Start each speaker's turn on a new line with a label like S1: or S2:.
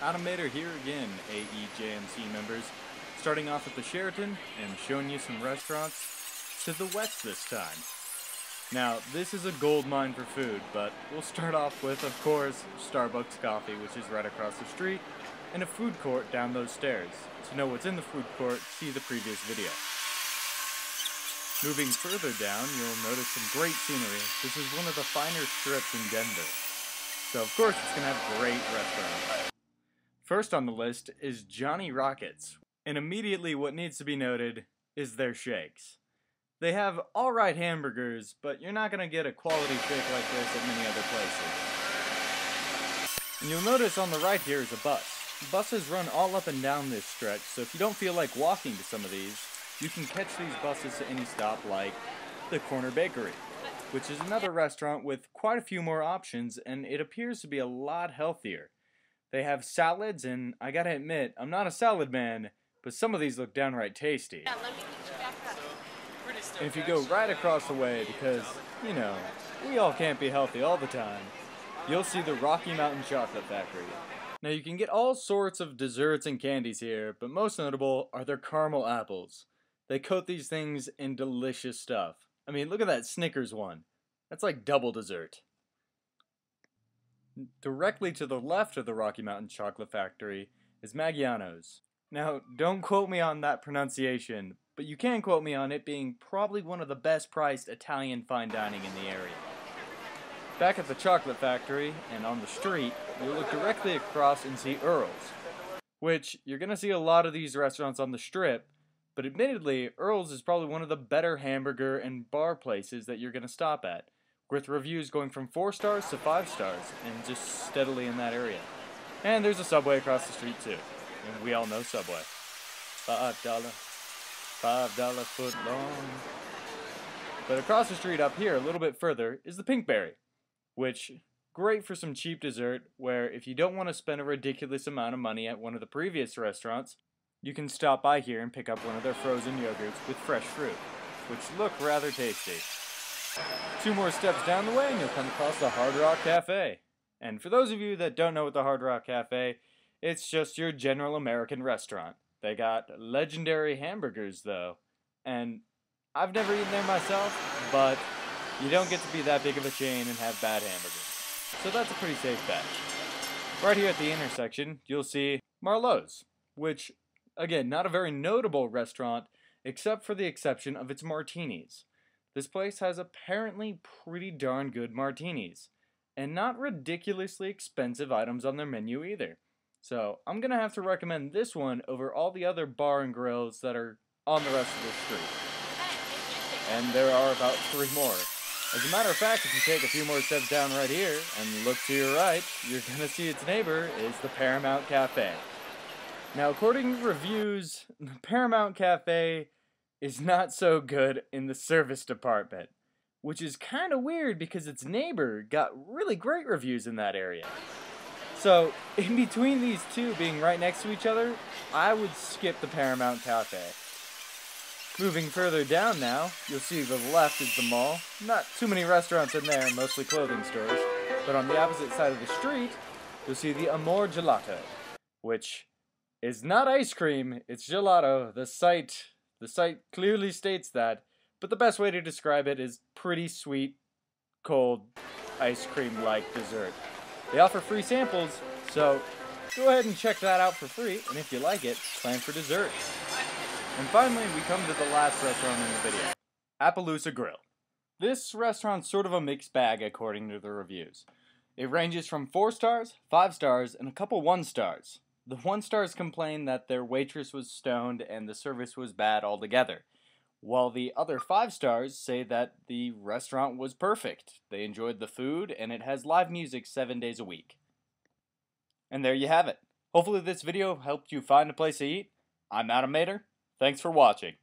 S1: Automator here again, AEJMC members, starting off at the Sheraton and showing you some restaurants to the west this time. Now, this is a gold mine for food, but we'll start off with, of course, Starbucks Coffee, which is right across the street, and a food court down those stairs. To know what's in the food court, see the previous video. Moving further down, you'll notice some great scenery. This is one of the finer strips in Denver. So of course it's going to have great restaurants. First on the list is Johnny Rockets, and immediately what needs to be noted is their shakes. They have alright hamburgers, but you're not going to get a quality shake like this at many other places. And you'll notice on the right here is a bus. Buses run all up and down this stretch, so if you don't feel like walking to some of these, you can catch these buses to any stop like the Corner Bakery, which is another restaurant with quite a few more options, and it appears to be a lot healthier. They have salads, and I gotta admit, I'm not a salad man, but some of these look downright tasty.
S2: Yeah, let me get you back up.
S1: And if you go right across the way, because, you know, we all can't be healthy all the time, you'll see the Rocky Mountain Chocolate Factory. Now you can get all sorts of desserts and candies here, but most notable are their caramel apples. They coat these things in delicious stuff. I mean, look at that Snickers one. That's like double dessert. Directly to the left of the Rocky Mountain Chocolate Factory is Maggiano's. Now, don't quote me on that pronunciation, but you can quote me on it being probably one of the best priced Italian fine dining in the area. Back at the Chocolate Factory, and on the street, you'll look directly across and see Earl's, which you're going to see a lot of these restaurants on the Strip, but admittedly, Earl's is probably one of the better hamburger and bar places that you're going to stop at, with reviews going from 4 stars to 5 stars, and just steadily in that area. And there's a Subway across the street too, and we all know Subway. $5 foot long. But across the street up here, a little bit further, is the Pinkberry, which, great for some cheap dessert, where if you don't want to spend a ridiculous amount of money at one of the previous restaurants, you can stop by here and pick up one of their frozen yogurts with fresh fruit, which look rather tasty. 2 more steps down the way and you'll come across the Hard Rock Cafe. And for those of you that don't know what the Hard Rock Cafe, it's just your general American restaurant. They got legendary hamburgers though, and I've never eaten there myself, but you don't get to be that big of a chain and have bad hamburgers. So that's a pretty safe bet. Right here at the intersection, you'll see Marlowe's, which, again, not a very notable restaurant, except for the exception of its martinis. This place has apparently pretty darn good martinis, and not ridiculously expensive items on their menu either. So I'm going to have to recommend this one over all the other bar and grills that are on the rest of the street. And there are about 3 more. As a matter of fact, if you take a few more steps down right here and look to your right, you're going to see its neighbor is the Paramount Cafe. Now, according to reviews, the Paramount Cafe is not so good in the service department, which is kind of weird because its neighbor got really great reviews in that area. So, in between these two being right next to each other, I would skip the Paramount Cafe. Moving further down now, you'll see to the left is the mall. Not too many restaurants in there, mostly clothing stores. But on the opposite side of the street, you'll see the Amore Gelato, which is not ice cream, it's gelato. The site clearly states that, but the best way to describe it is pretty sweet, cold, ice cream-like dessert. They offer free samples, so go ahead and check that out for free, and if you like it, plan for dessert. And finally, we come to the last restaurant in the video, Appaloosa Grill. This restaurant's sort of a mixed bag according to the reviews. It ranges from 4 stars, 5 stars, and a couple 1 stars. The 1 stars complain that their waitress was stoned and the service was bad altogether, while the other 5 stars say that the restaurant was perfect. They enjoyed the food, and it has live music 7 days a week. And there you have it. Hopefully this video helped you find a place to eat. I'm Adam Mater. Thanks for watching.